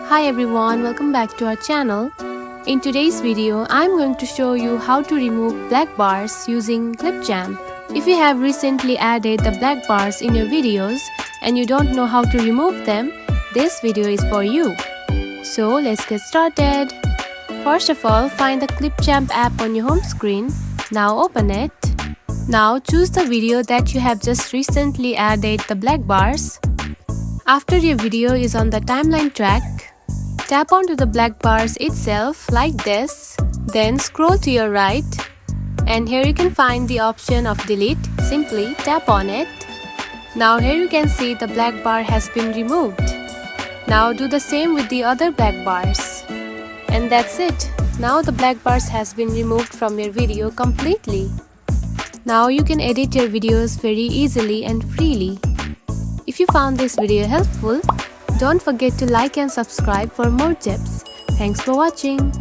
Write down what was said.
Hi everyone, welcome back to our channel. In today's video, I'm going to show you how to remove black bars using Clipchamp. If you have recently added the black bars in your videos and you don't know how to remove them, this video is for you. So let's get started. First of all, find the Clipchamp app on your home screen. Now open it. Now choose the video that you have just recently added the black bars. After your video is on the timeline track, tap onto the black bars itself like this, then scroll to your right and here you can find the option of delete. Simply tap on it. Now here you can see the black bar has been removed. Now do the same with the other black bars. And that's it. Now the black bars has been removed from your video completely. Now you can edit your videos very easily and freely. If you found this video helpful, don't forget to like and subscribe for more tips. Thanks for watching.